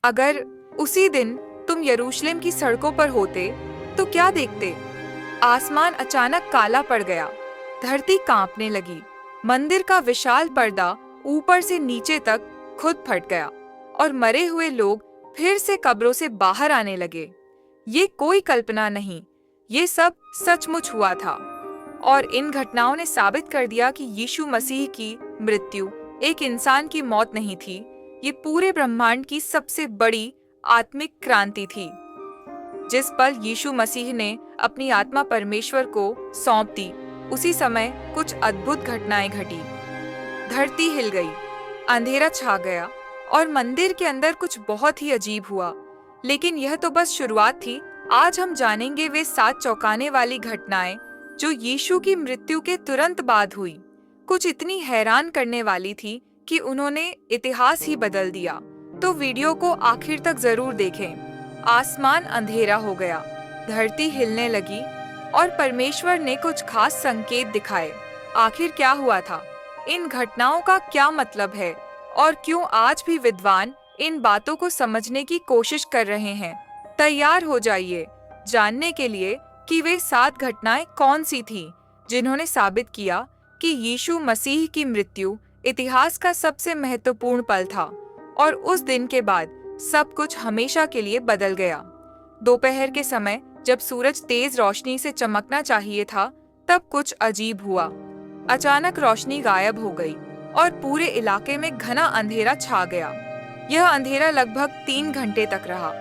अगर उसी दिन तुम यरूशलेम की सड़कों पर होते तो क्या देखते? आसमान अचानक काला पड़ गया, धरती कांपने लगी, मंदिर का विशाल पर्दा ऊपर से नीचे तक खुद फट गया और मरे हुए लोग फिर से कब्रों से बाहर आने लगे। ये कोई कल्पना नहीं, ये सब सचमुच हुआ था। और इन घटनाओं ने साबित कर दिया कि यीशु मसीह की मृत्यु एक इंसान की मौत नहीं थी, ये पूरे ब्रह्मांड की सबसे बड़ी आत्मिक क्रांति थी। जिस पल यीशु मसीह ने अपनी आत्मा परमेश्वर को सौंप दी, उसी समय कुछ अद्भुत घटनाएं घटी। धरती हिल गई, अंधेरा छा गया और मंदिर के अंदर कुछ बहुत ही अजीब हुआ। लेकिन यह तो बस शुरुआत थी। आज हम जानेंगे वे 7 चौंकाने वाली घटनाएं जो यीशु की मृत्यु के तुरंत बाद हुई। कुछ इतनी हैरान करने वाली थी कि उन्होंने इतिहास ही बदल दिया। तो वीडियो को आखिर तक जरूर देखें। आसमान अंधेरा हो गया, धरती हिलने लगी और परमेश्वर ने कुछ खास संकेत दिखाए। आखिर क्या हुआ था? इन घटनाओं का क्या मतलब है और क्यों आज भी विद्वान इन बातों को समझने की कोशिश कर रहे हैं? तैयार हो जाइए जानने के लिए कि वे 7 घटनाएं कौन सी थीं जिन्होंने साबित किया कि यीशु मसीह की मृत्यु इतिहास का सबसे महत्वपूर्ण पल था और उस दिन के बाद सब कुछ हमेशा के लिए बदल गया। दोपहर के समय जब सूरज तेज रोशनी से चमकना चाहिए था, तब कुछ अजीब हुआ। अचानक रोशनी गायब हो गई और पूरे इलाके में घना अंधेरा छा गया। यह अंधेरा लगभग 3 घंटे तक रहा,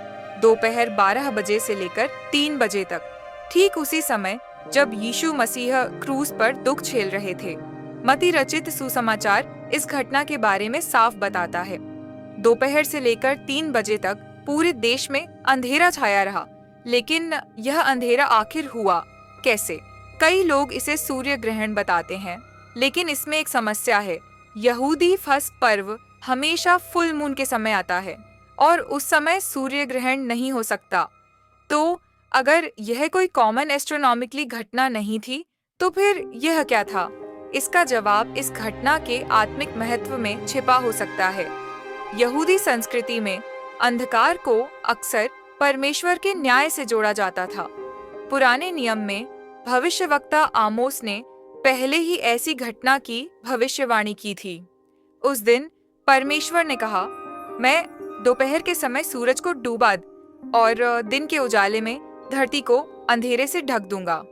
दोपहर 12 बजे से लेकर 3 बजे तक। ठीक उसी समय जब यीशु मसीह क्रूस पर दुख झेल रहे थे। मत्ती रचित सुसमाचार इस घटना के बारे में साफ बताता है। दोपहर से लेकर 3 बजे तक पूरे देश में अंधेरा छाया रहा। लेकिन यह अंधेरा आखिर हुआ कैसे? कई लोग इसे सूर्य ग्रहण बताते हैं, लेकिन इसमें एक समस्या है। यहूदी फसह पर्व हमेशा फुल मून के समय आता है और उस समय सूर्य ग्रहण नहीं हो सकता। तो अगर यह कोई कॉमन एस्ट्रोनॉमिकली घटना नहीं थी, तो फिर यह क्या था? इसका जवाब इस घटना के आत्मिक महत्व में छिपा हो सकता है। यहूदी संस्कृति में अंधकार को अक्सर परमेश्वर के न्याय से जोड़ा जाता था। पुराने नियम में भविष्यवक्ता आमोस ने पहले ही ऐसी घटना की भविष्यवाणी की थी। उस दिन परमेश्वर ने कहा, मैं दोपहर के समय सूरज को डूबा और दिन के उजाले में धरती को अंधेरे से ढक दूंगा।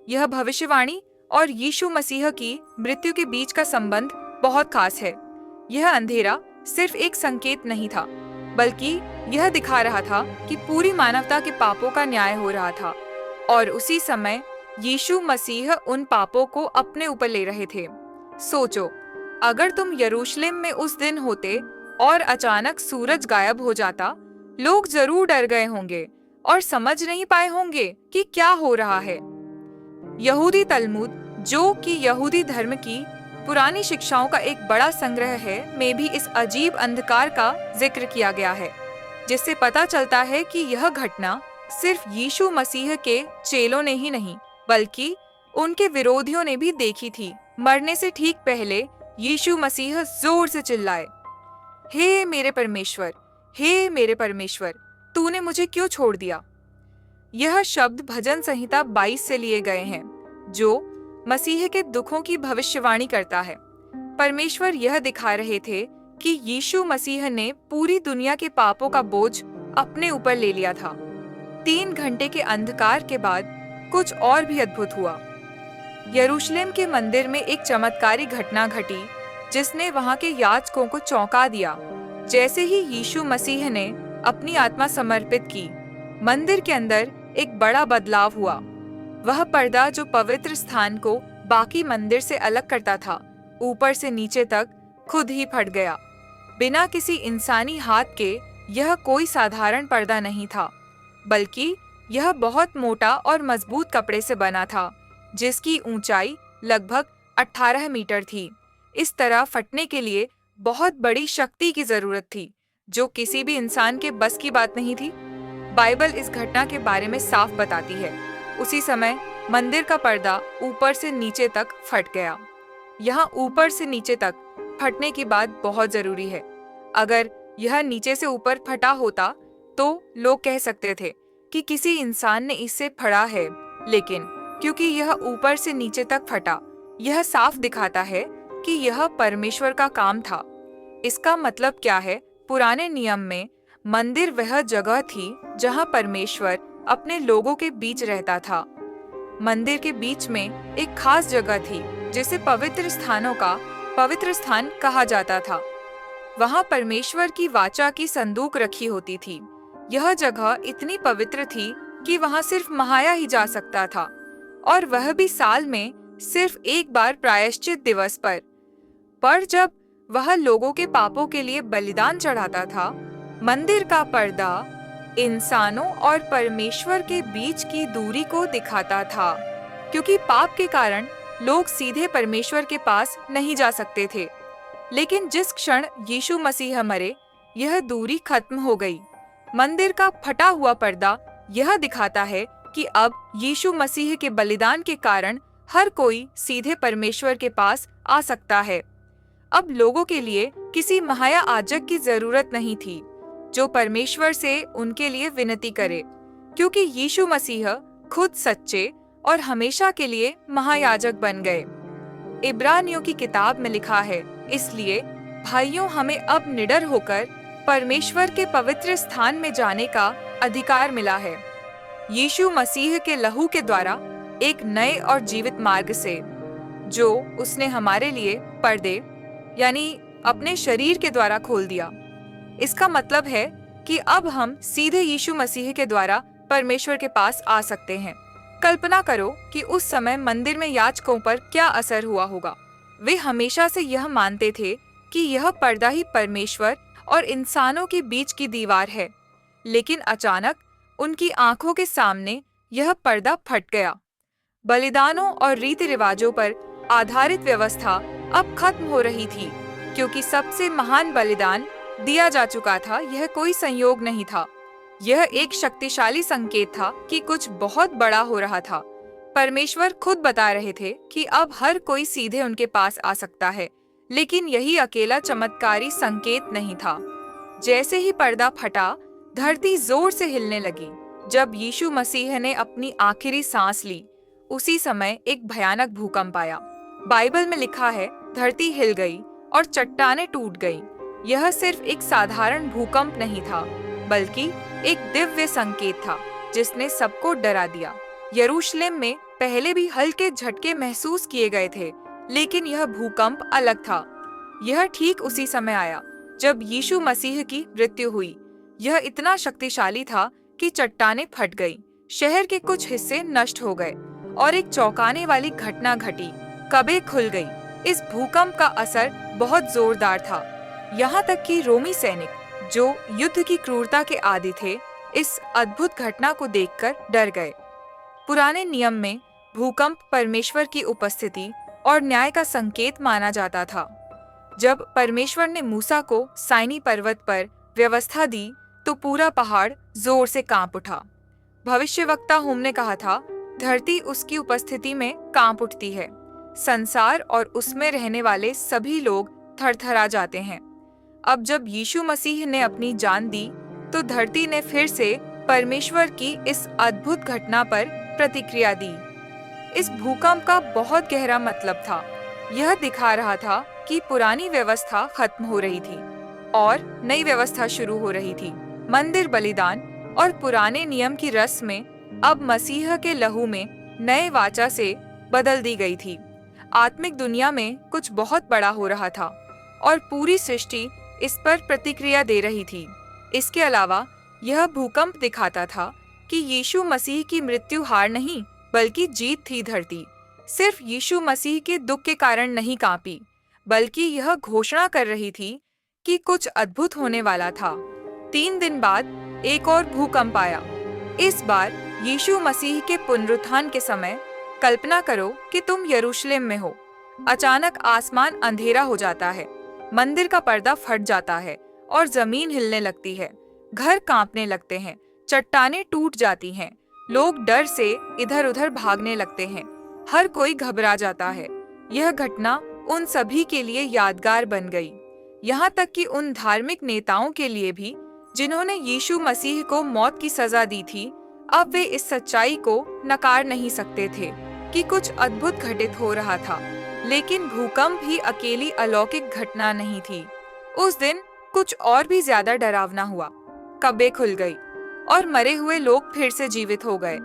यह भविष्यवाणी और यीशु मसीह की मृत्यु के बीच का संबंध बहुत खास है। यह अंधेरा सिर्फ एक संकेत नहीं था, बल्कि यह दिखा रहा था कि पूरी मानवता के पापों का न्याय हो रहा था और उसी समय यीशु मसीह उन पापों को अपने ऊपर ले रहे थे। सोचो, अगर तुम यरूशलेम में उस दिन होते और अचानक सूरज गायब हो जाता, लोग जरूर डर गए होंगे और समझ नहीं पाए होंगे कि क्या हो रहा है। यहूदी तलमुद, जो कि यहूदी धर्म की पुरानी शिक्षाओं का एक बड़ा संग्रह है, में भी इस अजीब अंधकार का जिक्र किया गया है, जिससे पता चलता है कि यह घटना सिर्फ यीशु मसीह के चेलों ने ही नहीं, बल्कि उनके विरोधियों ने भी देखी थी। मरने से ठीक पहले यीशु मसीह जोर से चिल्लाए, हे मेरे परमेश्वर, हे मेरे परमेश्वर, तूने मुझे क्यों छोड़ दिया? यह शब्द भजन संहिता 22 से लिए गए हैं, जो मसीह के दुखों की भविष्यवाणी करता है। परमेश्वर यह दिखा रहे थे कि यीशु मसीह ने पूरी दुनिया के पापों का बोझ अपने ऊपर ले लिया था। 3 घंटे के अंधकार के बाद कुछ और भी अद्भुत हुआ। यरूशलेम के मंदिर में एक चमत्कारी घटना घटी, जिसने वहां के याजकों को चौंका दिया। जैसे ही यीशु मसीह ने अपनी आत्मा समर्पित की, मंदिर के अंदर एक बड़ा बदलाव हुआ। वह पर्दा जो पवित्र स्थान को बाकी मंदिर से अलग करता था, ऊपर से नीचे तक खुद ही फट गया। बिना किसी इंसानी हाथ के यह कोई साधारण पर्दा नहीं था, बल्कि यह बहुत मोटा और मजबूत कपड़े से बना था, जिसकी ऊंचाई लगभग 18 मीटर थी। इस तरह फटने के लिए बहुत बड़ी शक्ति की जरूरत थी, जो किसी भी इंसान के बस की बात नहीं थी। बाइबल इस घटना के बारे में साफ बताती है। उसी समय मंदिर का पर्दा ऊपर से नीचे तक फट गया। यहाँ ऊपर से नीचे तक फटने की बात बहुत जरूरी है। अगर यह नीचे से ऊपर फटा होता तो लोग कह सकते थे कि किसी इंसान ने इससे फाड़ा है, लेकिन क्योंकि यह ऊपर से नीचे तक फटा, यह साफ दिखाता है कि यह परमेश्वर का काम था। इसका मतलब क्या है? पुराने नियम में मंदिर वह जगह थी जहां परमेश्वर अपने लोगों के बीच रहता था। मंदिर के बीच में एक खास जगह थी जिसे पवित्र स्थानों का पवित्र स्थान कहा जाता था। वहां परमेश्वर की वाचा की संदूक रखी होती थी। यह जगह इतनी पवित्र थी कि वहां सिर्फ महाया ही जा सकता था, और वह भी साल में सिर्फ एक बार प्रायश्चित दिवस पर जब वह लोगों के पापों के लिए बलिदान चढ़ाता था, मंदिर का पर्दा इंसानों और परमेश्वर के बीच की दूरी को दिखाता था, क्योंकि पाप के कारण लोग सीधे परमेश्वर के पास नहीं जा सकते थे। लेकिन जिस क्षण यीशु मसीह मरे, यह दूरी खत्म हो गई। मंदिर का फटा हुआ पर्दा यह दिखाता है कि अब यीशु मसीह के बलिदान के कारण हर कोई सीधे परमेश्वर के पास आ सकता है। अब लोगों के लिए किसी महायाजक की जरूरत नहीं थी जो परमेश्वर से उनके लिए विनती करे, क्योंकि यीशु मसीह खुद सच्चे और हमेशा के लिए महायाजक बन गए। इब्रानियों की किताब में लिखा है, इसलिए भाइयों, हमें अब निडर होकर परमेश्वर के पवित्र स्थान में जाने का अधिकार मिला है, यीशु मसीह के लहू के द्वारा, एक नए और जीवित मार्ग से जो उसने हमारे लिए पर्दे यानी अपने शरीर के द्वारा खोल दिया। इसका मतलब है कि अब हम सीधे यीशु मसीह के द्वारा परमेश्वर के पास आ सकते हैं। कल्पना करो कि उस समय मंदिर में याजकों पर क्या असर हुआ होगा। वे हमेशा से यह मानते थे कि यह पर्दा ही परमेश्वर और इंसानों के बीच की दीवार है, लेकिन अचानक उनकी आंखों के सामने यह पर्दा फट गया। बलिदानों और रीति रिवाजों पर आधारित व्यवस्था अब खत्म हो रही थी, क्योंकि सबसे महान बलिदान दिया जा चुका था। यह कोई संयोग नहीं था, यह एक शक्तिशाली संकेत था कि कुछ बहुत बड़ा हो रहा था। परमेश्वर खुद बता रहे थे कि अब हर कोई सीधे उनके पास आ सकता है, लेकिन यही अकेला चमत्कारी संकेत नहीं था। जैसे ही पर्दा फटा, धरती जोर से हिलने लगी। जब यीशु मसीह ने अपनी आखिरी सांस ली, उसी समय एक भयानक भूकंप आया। बाइबल में लिखा है, धरती हिल गई और चट्टानें टूट गईं। यह सिर्फ एक साधारण भूकंप नहीं था, बल्कि एक दिव्य संकेत था जिसने सबको डरा दिया। यरूशलेम में पहले भी हल्के झटके महसूस किए गए थे, लेकिन यह भूकंप अलग था। यह ठीक उसी समय आया जब यीशु मसीह की मृत्यु हुई। यह इतना शक्तिशाली था कि चट्टानें फट गईं, शहर के कुछ हिस्से नष्ट हो गए और एक चौंकाने वाली घटना घटी, कब्रें खुल गई। इस भूकंप का असर बहुत जोरदार था, यहाँ तक कि रोमी सैनिक जो युद्ध की क्रूरता के आदी थे, इस अद्भुत घटना को देखकर डर गए। पुराने नियम में भूकंप परमेश्वर की उपस्थिति और न्याय का संकेत माना जाता था। जब परमेश्वर ने मूसा को साइनी पर्वत पर व्यवस्था दी, तो पूरा पहाड़ जोर से कांप उठा। भविष्यवक्ता हुम ने कहा था, धरती उसकी उपस्थिति में कांप उठती है, संसार और उसमें रहने वाले सभी लोग थरथरा जाते हैं। अब जब यीशु मसीह ने अपनी जान दी, तो धरती ने फिर से परमेश्वर की इस अद्भुत घटना पर प्रतिक्रिया दी। इस भूकंप का बहुत गहरा मतलब था। यह दिखा रहा था कि पुरानी व्यवस्था खत्म हो रही थी और नई व्यवस्था शुरू हो रही थी। मंदिर बलिदान और पुराने नियम की रस्में अब मसीह के लहू में नए वाचा से बदल दी गई थी। आत्मिक दुनिया में कुछ बहुत बड़ा हो रहा था और पूरी सृष्टि इस पर प्रतिक्रिया दे रही थी। इसके अलावा यह भूकंप दिखाता था कि यीशु मसीह की मृत्यु हार नहीं, बल्कि जीत थी। धरती सिर्फ यीशु मसीह के दुख के कारण नहीं कांपी, बल्कि यह घोषणा कर रही थी कि कुछ अद्भुत होने वाला था। 3 दिन बाद एक और भूकंप आया। इस बार यीशु मसीह के पुनरुत्थान के समय। कल्पना करो कि तुम यरूशलेम में हो। अचानक आसमान अंधेरा हो जाता है, मंदिर का पर्दा फट जाता है और जमीन हिलने लगती है। घर कांपने लगते हैं, चट्टानें टूट जाती हैं, लोग डर से इधर उधर भागने लगते हैं, हर कोई घबरा जाता है। यह घटना उन सभी के लिए यादगार बन गई। यहाँ तक कि उन धार्मिक नेताओं के लिए भी जिन्होंने यीशु मसीह को मौत की सजा दी थी, अब वे इस सच्चाई को नकार नहीं सकते थे कि कुछ अद्भुत घटित हो रहा था। लेकिन भूकंप ही अकेली अलौकिक घटना नहीं थी। उस दिन कुछ और भी ज्यादा डरावना हुआ। कब्रें खुल गई और मरे हुए लोग फिर से जीवित हो गए।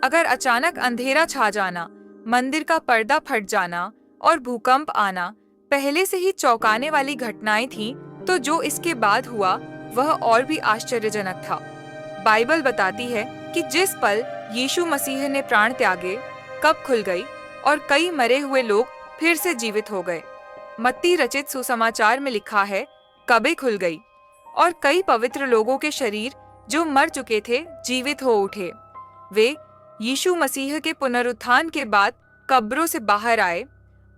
अगर अचानक अंधेरा छा जाना, मंदिर का पर्दा फट जाना और भूकंप आना पहले से ही चौंकाने वाली घटनाएं थीं, तो जो इसके बाद हुआ वह और भी आश्चर्यजनक था। बाइबल बताती है कि जिस पल यीशु मसीह ने प्राण त्यागे, कब्र खुल गई और कई मरे हुए लोग फिर से जीवित हो गए। मत्ती रचित सुसमाचार में लिखा है, कब्रें खुल गई और कई पवित्र लोगों के शरीर जो मर चुके थे जीवित हो उठे। वे यीशु मसीह के पुनरुत्थान के बाद कब्रों से बाहर आए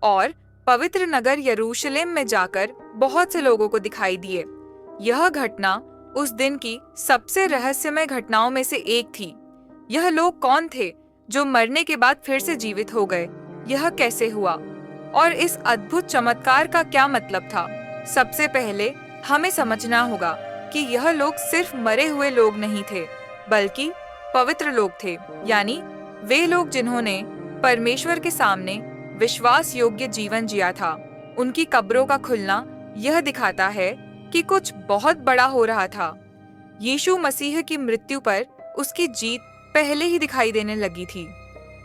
और पवित्र नगर यरूशलेम में जाकर बहुत से लोगों को दिखाई दिए। यह घटना उस दिन की सबसे रहस्यमय घटनाओं में से एक थी। यह लोग कौन थे जो मरने के बाद फिर से जीवित हो गए? यह कैसे हुआ और इस अद्भुत चमत्कार का क्या मतलब था? सबसे पहले हमें समझना होगा कि यह लोग सिर्फ मरे हुए लोग नहीं थे, बल्कि पवित्र लोग थे, यानी वे लोग जिन्होंने परमेश्वर के सामने विश्वास योग्य जीवन जिया था। उनकी कब्रों का खुलना यह दिखाता है कि कुछ बहुत बड़ा हो रहा था। यीशु मसीह की मृत्यु पर उसकी जीत पहले ही दिखाई देने लगी थी।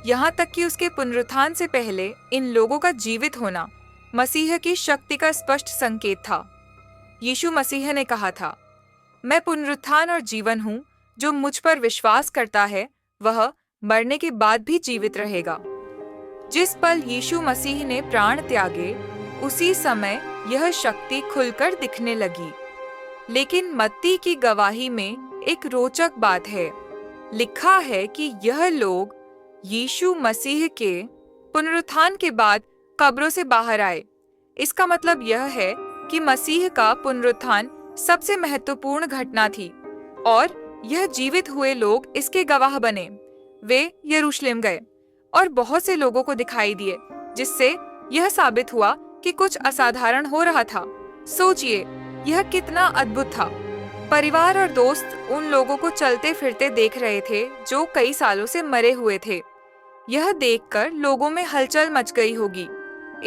यहाँ तक कि उसके पुनरुत्थान से पहले इन लोगों का जीवित होना मसीह की शक्ति का स्पष्ट संकेत था। यीशु मसीह ने कहा था, मैं पुनरुत्थान और जीवन हूँ। जो मुझ पर विश्वास करता है वह मरने के बाद भी जीवित रहेगा। जिस पल यीशु मसीह ने प्राण त्यागे, उसी समय यह शक्ति खुलकर दिखने लगी। लेकिन मत्ती की गवाही में एक रोचक बात है। लिखा है कि यह लोग यीशु मसीह के पुनरुत्थान के बाद कब्रों से बाहर आए। इसका मतलब यह है कि मसीह का पुनरुत्थान सबसे महत्वपूर्ण घटना थी और यह जीवित हुए लोग इसके गवाह बने। वे यरूशलेम गए और बहुत से लोगों को दिखाई दिए, जिससे यह साबित हुआ कि कुछ असाधारण हो रहा था। सोचिए, यह कितना अद्भुत था। परिवार और दोस्त उन लोगों को चलते फिरते देख रहे थे जो कई सालों से मरे हुए थे। यह देखकर लोगों में हलचल मच गई होगी।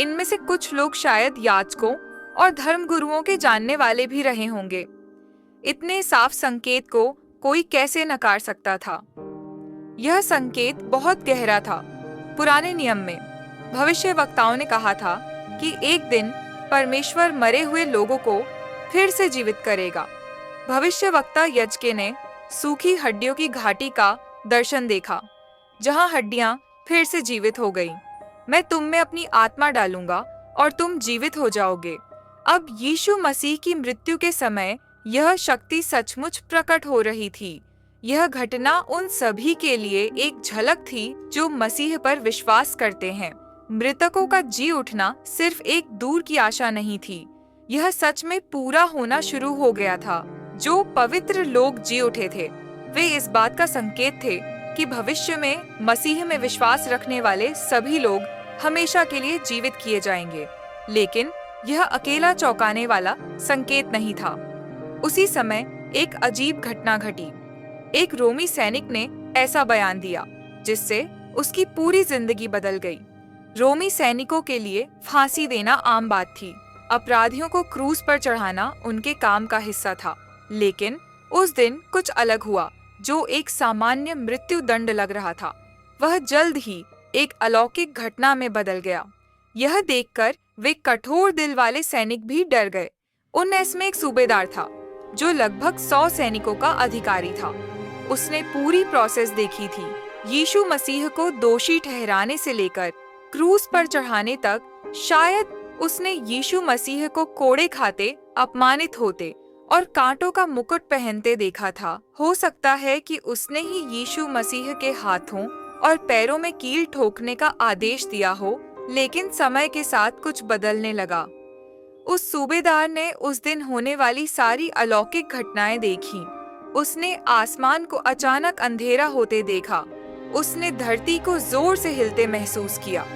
इनमें से कुछ लोग शायद याजकों और धर्मगुरुओं के जानने वाले भी रहे होंगे। इतने साफ संकेत को कोई कैसे नकार सकता था? यह संकेत बहुत गहरा था। पुराने नियम में भविष्यवक्ताओं ने कहा था कि एक दिन परमेश्वर मरे हुए लोगों को फिर से जीवित करेगा। भविष्यवक्ता यजके ने सूखी हड्डियों की घाटी का दर्शन देखा, जहां हड्डियां फिर से जीवित हो गईं। मैं तुम में अपनी आत्मा डालूंगा और तुम जीवित हो जाओगे। अब यीशु मसीह की मृत्यु के समय यह शक्ति सचमुच प्रकट हो रही थी। यह घटना उन सभी के लिए एक झलक थी जो मसीह पर विश्वास करते हैं। मृतकों का जी उठना सिर्फ एक दूर की आशा नहीं थी, यह सच में पूरा होना शुरू हो गया था। जो पवित्र लोग जी उठे थे, वे इस बात का संकेत थे कि भविष्य में मसीह में विश्वास रखने वाले सभी लोग हमेशा के लिए जीवित किए जाएंगे। लेकिन यह अकेला चौंकाने वाला संकेत नहीं था। उसी समय एक अजीब घटना घटी। एक रोमी सैनिक ने ऐसा बयान दिया जिससे उसकी पूरी जिंदगी बदल गई। रोमी सैनिकों के लिए फांसी देना आम बात थी। अपराधियों को क्रूज पर चढ़ाना उनके काम का हिस्सा था। लेकिन उस दिन कुछ अलग हुआ। जो एक सामान्य मृत्यु दंड लग रहा था, वह जल्द ही एक अलौकिक घटना में बदल गया। यह देखकर वे कठोर दिल वाले सैनिक भी डर गए। उनमें एक सूबेदार था जो लगभग 100 सैनिकों का अधिकारी था। उसने पूरी प्रोसेस देखी थी, यीशु मसीह को दोषी ठहराने से लेकर क्रूज पर चढ़ाने तक। शायद उसने यीशु मसीह को कोड़े खाते, अपमानित होते और कांटों का मुकुट पहनते देखा था। हो सकता है कि उसने ही यीशु मसीह के हाथों और पैरों में कील ठोकने का आदेश दिया हो। लेकिन समय के साथ कुछ बदलने लगा। उस सूबेदार ने उस दिन होने वाली सारी अलौकिक घटनाएं देखी। उसने आसमान को अचानक अंधेरा होते देखा। उसने धरती को जोर से हिलते महसूस किया।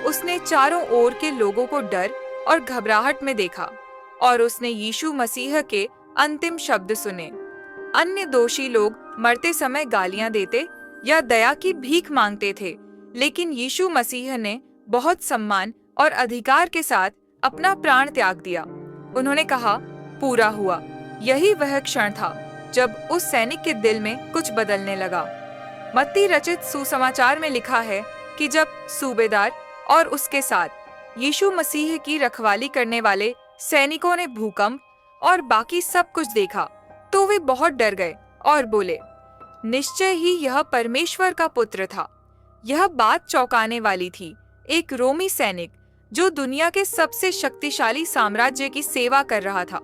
उसने चारों ओर के लोगों को डर और घबराहट में देखा और उसने यीशु मसीह के अंतिम शब्द सुने। अन्य दोषी लोग मरते समय गालियां देते या दया की भीख मांगते थे, लेकिन यीशु मसीह ने बहुत सम्मान और अधिकार के साथ अपना प्राण त्याग दिया। उन्होंने कहा, पूरा हुआ। यही वह क्षण था जब उस सैनिक के दिल में कुछ बदलने लगा। मत्ती रचित सुसमाचार में लिखा है कि जब सूबेदार और उसके साथ यीशु मसीह की रखवाली करने वाले सैनिकों ने भूकंप और बाकी सब कुछ देखा, तो वे बहुत डर गए और बोले, निश्चय ही यह परमेश्वर का पुत्र था। यह बात चौंकाने वाली थी। एक रोमी सैनिक जो दुनिया के सबसे शक्तिशाली साम्राज्य की सेवा कर रहा था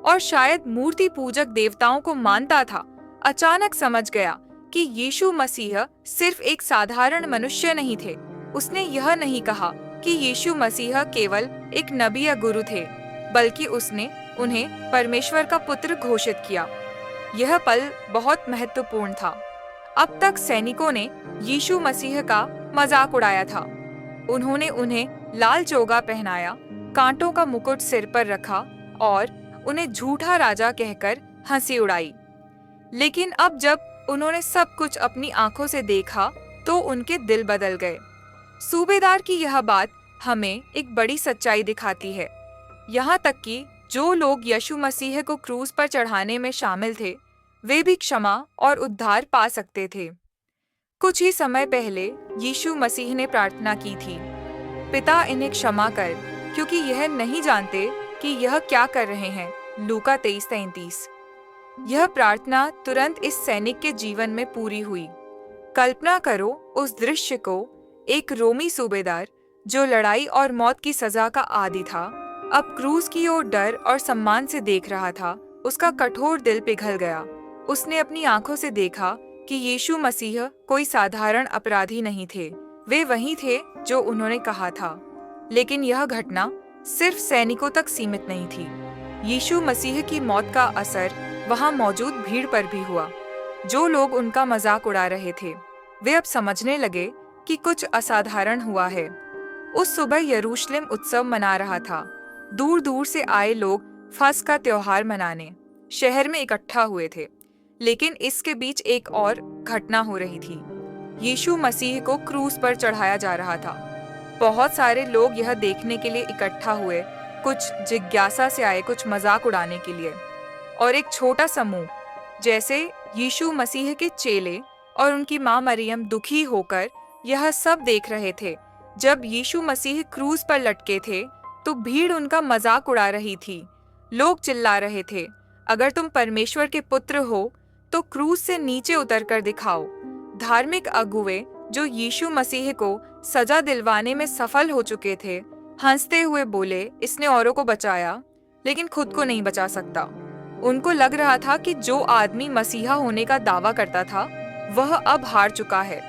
और शायद मूर्ति पूजक देवताओं को मानता था, अचानक समझ गया कि यीशु मसीह सिर्फ एक साधारण मनुष्य नहीं थे। उसने यह नहीं कहा कि यीशु मसीह केवल एक नबी या गुरु थे, बल्कि उसने उन्हें परमेश्वर का पुत्र घोषित किया। यह पल बहुत महत्वपूर्ण था। अब तक सैनिकों ने यीशु मसीह का मजाक उड़ाया था। उन्होंने उन्हें लाल चोगा पहनाया, कांटों का मुकुट सिर पर रखा और उन्हें झूठा राजा कहकर हंसी उड़ाई। लेकिन अब जब उन्होंने सब कुछ अपनी आंखों से देखा तो उनके दिल बदल गए। सूबेदार की यह बात हमें एक बड़ी सच्चाई दिखाती है। यहाँ तक कि जो लोग यीशु मसीह को क्रूस पर चढ़ाने में शामिल थे, वे भी क्षमा और उद्धार पा सकते थे। कुछ ही समय पहले यीशु मसीह ने प्रार्थना की थी, पिता इन्हें क्षमा कर, क्योंकि यह नहीं जानते कि यह क्या कर रहे हैं। लूका 23:33। यह प्रार्थना तुरंत इस सैनिक के जीवन में पूरी हुई। कल्पना करो उस दृश्य को। एक रोमी सूबेदार जो लड़ाई और मौत की सजा का आदी था, अब क्रूस की ओर डर और सम्मान से देख रहा था। उसका कठोर दिल पिघल गया। उसने अपनी आंखों से देखा कि यीशु मसीह कोई साधारण अपराधी नहीं थे। वे वही थे जो उन्होंने कहा था। लेकिन यह घटना सिर्फ सैनिकों तक सीमित नहीं थी। यीशु मसीह की मौत का असर वहां मौजूद भीड़ पर भी हुआ। जो लोग उनका मजाक उड़ा रहे थे, वे अब समझने लगे कि कुछ असाधारण हुआ है। उस सुबह यरूशलेम उत्सव मना रहा था। दूर दूर से आए लोग फसह का त्योहार मनाने शहर में इकट्ठा हुए थे। लेकिन इसके बीच एक और घटना हो रही थी। यीशु मसीह को क्रूस पर चढ़ाया जा रहा था। बहुत सारे लोग यह देखने के लिए इकट्ठा हुए, कुछ जिज्ञासा से आए, कुछ मजाक उड़ाने के लिए, और एक छोटा समूह जैसे यीशु मसीह के चेले और उनकी माँ मरियम दुखी होकर यह सब देख रहे थे। जब यीशु मसीह क्रूस पर लटके थे तो भीड़ उनका मजाक उड़ा रही थी। लोग चिल्ला रहे थे, अगर तुम परमेश्वर के पुत्र हो तो क्रूस से नीचे उतर कर दिखाओ। धार्मिक अगुवे जो यीशु मसीह को सजा दिलवाने में सफल हो चुके थे, हंसते हुए बोले, इसने औरों को बचाया लेकिन खुद को नहीं बचा सकता। उनको लग रहा था कि जो आदमी मसीहा होने का दावा करता था वह अब हार चुका है।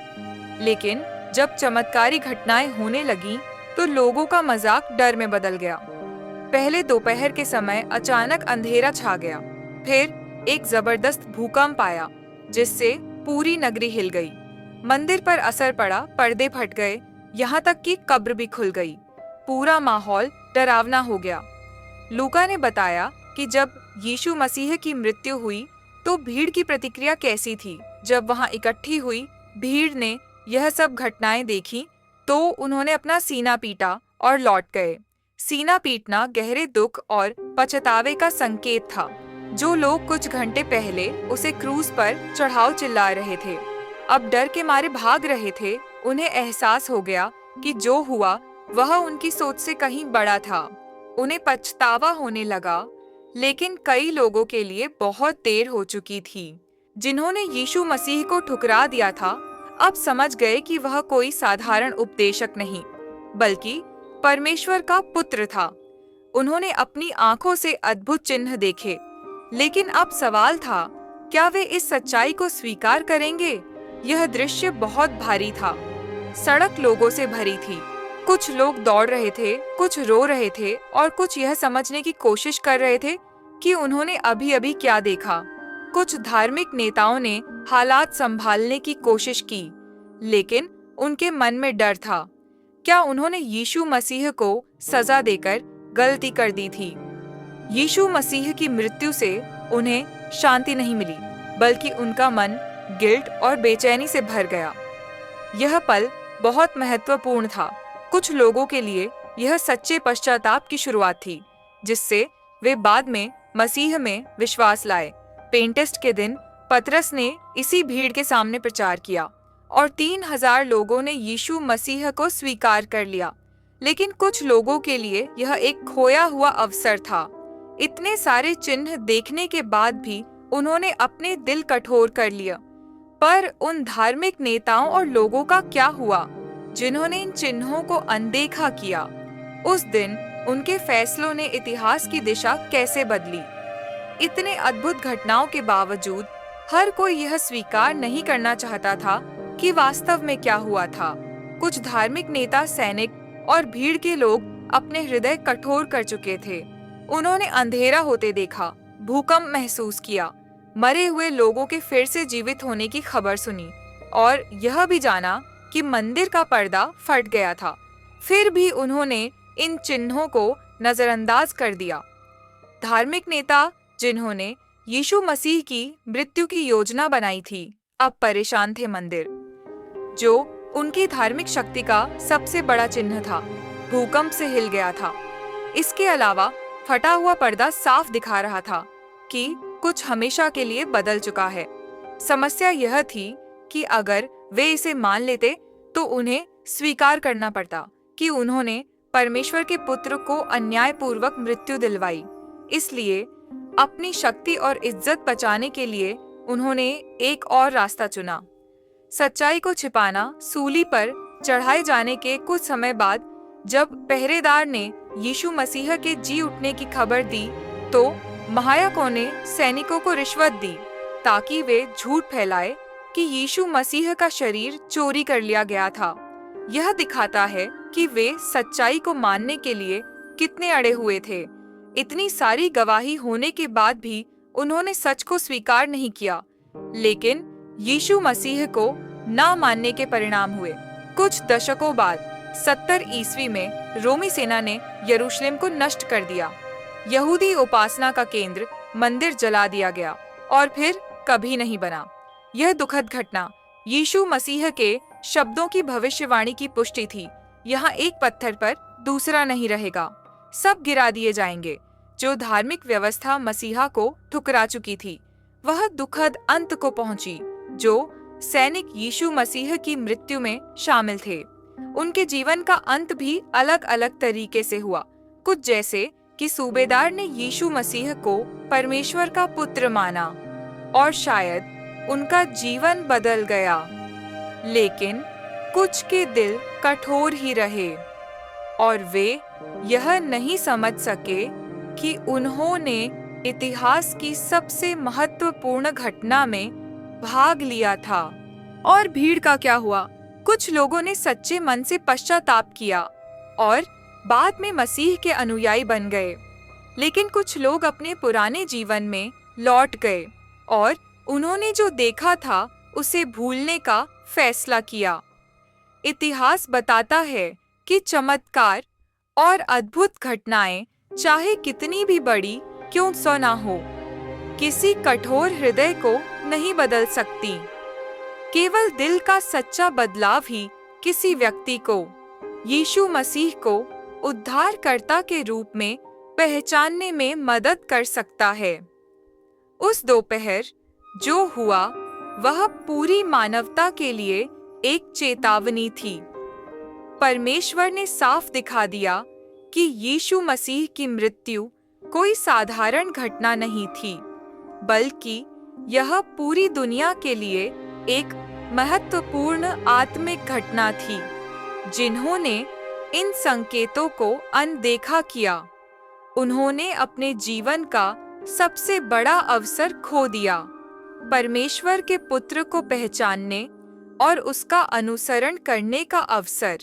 लेकिन जब चमत्कारी घटनाएं होने लगी तो लोगों का मजाक डर में बदल गया। पहले दोपहर के समय अचानक अंधेरा छा गया। फिर एक जबरदस्त भूकंप आया जिससे पूरी नगरी हिल गई। मंदिर पर असर पड़ा, पर्दे फट गए, यहाँ तक कि कब्र भी खुल गई। पूरा माहौल डरावना हो गया। लूका ने बताया कि जब यीशु मसीह की मृत्यु हुई तो भीड़ की प्रतिक्रिया कैसी थी। जब वहां इकट्ठी हुई भीड़ ने यह सब घटनाएं देखी तो उन्होंने अपना सीना पीटा और लौट गए। सीना पीटना गहरे दुख और पछतावे का संकेत था। जो लोग कुछ घंटे पहले उसे क्रूस पर चढ़ाओ चिल्ला रहे थे, अब डर के मारे भाग रहे थे। उन्हें एहसास हो गया कि जो हुआ वह उनकी सोच से कहीं बड़ा था। उन्हें पछतावा होने लगा, लेकिन कई लोगों के लिए बहुत देर हो चुकी थी। जिन्होंने यीशु मसीह को ठुकरा दिया था, अब समझ गए कि वह कोई साधारण उपदेशक नहीं, बल्कि परमेश्वर का पुत्र था। उन्होंने अपनी आंखों से अद्भुत चिन्ह देखे, लेकिन अब सवाल था, क्या वे इस सच्चाई को स्वीकार करेंगे? यह दृश्य बहुत भारी था। सड़क लोगों से भरी थी। कुछ लोग दौड़ रहे थे, कुछ रो रहे थे और कुछ यह समझने की कोशिश कर रहे थे कि उन्होंने अभी अभी क्या देखा। कुछ धार्मिक नेताओं ने हालात संभालने की कोशिश की, लेकिन उनके मन में डर था। क्या उन्होंने यीशु मसीह को सजा देकर गलती कर दी थी? यीशु मसीह की मृत्यु से उन्हें शांति नहीं मिली, बल्कि उनका मन गिल्ट और बेचैनी से भर गया। यह पल बहुत महत्वपूर्ण था। कुछ लोगों के लिए यह सच्चे पश्चाताप की शुरुआत थी, जिससे वे बाद में मसीह में विश्वास लाए। पेंटेस्ट के दिन पतरस ने इसी भीड़ के सामने प्रचार किया और 3000 लोगों ने यीशु मसीह को स्वीकार कर लिया। लेकिन कुछ लोगों के लिए यह एक खोया हुआ अवसर था। इतने सारे चिन्ह देखने के बाद भी उन्होंने अपने दिल कठोर कर लिया। पर उन धार्मिक नेताओं और लोगों का क्या हुआ जिन्होंने इन चिन्हों को अनदेखा किया? उस दिन उनके फैसलों ने इतिहास की दिशा कैसे बदली? इतने अद्भुत घटनाओं के बावजूद हर कोई यह स्वीकार नहीं करना चाहता था कि वास्तव में क्या हुआ था। कुछ धार्मिक नेता, सैनिक और भीड़ के लोग अपने हृदय कठोर कर चुके थे। उन्होंने अंधेरा होते देखा, भूकंप महसूस किया, मरे हुए लोगों के फिर से जीवित होने की खबर सुनी और यह भी जाना कि मंदिर का पर्दा फट गया था। फिर भी उन्होंने इन चिन्हों को नजरअंदाज कर दिया। धार्मिक नेता जिन्होंने यीशु मसीह की मृत्यु की योजना बनाई थी, अब परेशान थे। मंदिर, जो उनकी धार्मिक शक्ति का सबसे बड़ा चिन्ह था, भूकंप से हिल गया था। इसके अलावा फटा हुआ पर्दा साफ दिखा रहा था कि कुछ हमेशा के लिए बदल चुका है। समस्या यह थी कि अगर वे इसे मान लेते तो उन्हें स्वीकार करना पड़ता कि उन्होंने परमेश्वर के पुत्र को अन्यायपूर्वक मृत्यु दिलवाई। इसलिए अपनी शक्ति और इज्जत बचाने के लिए उन्होंने एक और रास्ता चुना। सच्चाई को छिपाना। सूली पर चढ़ाए जाने के कुछ समय बाद जब पहरेदार ने यीशु मसीह के जी उठने की खबर दी, तो महायाजकों ने सैनिकों को रिश्वत दी ताकि वे झूठ फैलाए कि यीशु मसीह का शरीर चोरी कर लिया गया था। यह दिखाता है कि वे सच्चाई को मानने के लिए कितने अड़े हुए थे। इतनी सारी गवाही होने के बाद भी उन्होंने सच को स्वीकार नहीं किया। लेकिन यीशु मसीह को ना मानने के परिणाम हुए। कुछ दशकों बाद 70 ईस्वी में रोमी सेना ने यरूशलेम को नष्ट कर दिया। यहूदी उपासना का केंद्र मंदिर जला दिया गया और फिर कभी नहीं बना। यह दुखद घटना यीशु मसीह के शब्दों की भविष्यवाणी की पुष्टि थी। यहाँ एक पत्थर पर दूसरा नहीं रहेगा, सब गिरा दिए जाएंगे। जो धार्मिक व्यवस्था मसीहा को ठुकरा चुकी थी, वह दुखद अंत को पहुंची। जो सैनिक यीशु मसीह की मृत्यु में शामिल थे, उनके जीवन का अंत भी अलग अलग तरीके से हुआ। कुछ जैसे कि सूबेदार ने यीशु मसीह को परमेश्वर का पुत्र माना और शायद उनका जीवन बदल गया। लेकिन कुछ के दिल कठोर ही रहे और वे यह नहीं समझ सके कि उन्होंने इतिहास की सबसे महत्वपूर्ण घटना में भाग लिया था। और भीड़ का क्या हुआ? कुछ लोगों ने सच्चे मन से पश्चाताप किया और बाद में मसीह के अनुयायी बन गए। लेकिन कुछ लोग अपने पुराने जीवन में लौट गए और उन्होंने जो देखा था उसे भूलने का फैसला किया। इतिहास बताता है कि चमत्कार और अद्भुत घटनाएं चाहे कितनी भी बड़ी क्यों सो ना हो, किसी कठोर हृदय को नहीं बदल सकती। केवल दिल का सच्चा बदलाव ही किसी व्यक्ति को यीशु मसीह को उद्धारकर्ता के रूप में पहचानने में मदद कर सकता है। उस दोपहर जो हुआ वह पूरी मानवता के लिए एक चेतावनी थी। परमेश्वर ने साफ दिखा दिया कि यीशु मसीह की मृत्यु कोई साधारण घटना नहीं थी, बल्कि यह पूरी दुनिया के लिए एक महत्वपूर्ण आत्मिक घटना थी। जिन्होंने इन संकेतों को अनदेखा किया, उन्होंने अपने जीवन का सबसे बड़ा अवसर खो दिया, परमेश्वर के पुत्र को पहचानने और उसका अनुसरण करने का अवसर।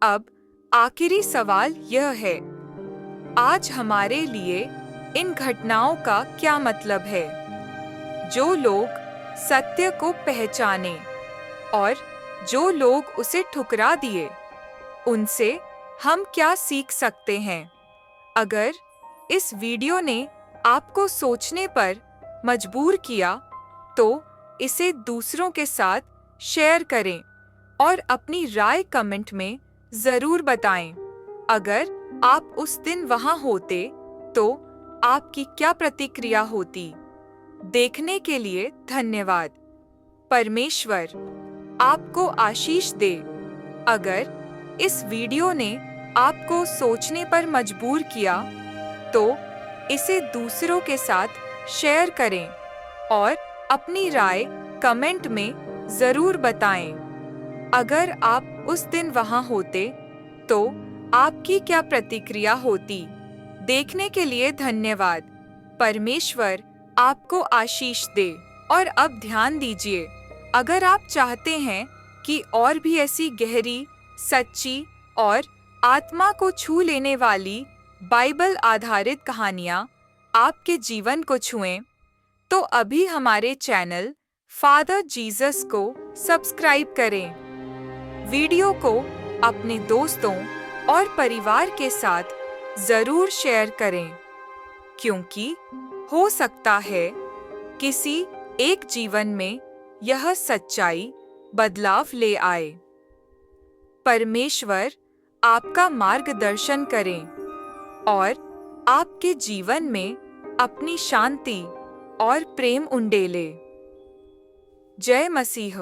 अब आखिरी सवाल यह है, आज हमारे लिए इन घटनाओं का क्या मतलब है? जो लोग सत्य को पहचाने और जो लोग उसे ठुकरा दिए, उनसे हम क्या सीख सकते हैं? अगर इस वीडियो ने आपको सोचने पर मजबूर किया, तो इसे दूसरों के साथ शेयर करें और अपनी राय कमेंट में ज़रूर बताएं। अगर आप उस दिन वहां होते तो आपकी क्या प्रतिक्रिया होती? देखने के लिए धन्यवाद। परमेश्वर आपको आशीष दे। अगर इस वीडियो ने आपको सोचने पर मजबूर किया, तो इसे दूसरों के साथ शेयर करें और अपनी राय कमेंट में ज़रूर बताएं। अगर आप उस दिन वहां होते तो आपकी क्या प्रतिक्रिया होती? देखने के लिए धन्यवाद। परमेश्वर आपको आशीष दे। और अब ध्यान दीजिए, अगर आप चाहते हैं कि और भी ऐसी गहरी, सच्ची और आत्मा को छू लेने वाली बाइबल आधारित कहानियाँ आपके जीवन को छुएं, तो अभी हमारे चैनल फादर जीसस को सब्सक्राइब करें। वीडियो को अपने दोस्तों और परिवार के साथ ज़रूर शेयर करें, क्योंकि हो सकता है किसी एक जीवन में यह सच्चाई बदलाव ले आए। परमेश्वर आपका मार्गदर्शन करें और आपके जीवन में अपनी शांति और प्रेम उंडेले। जय मसीह।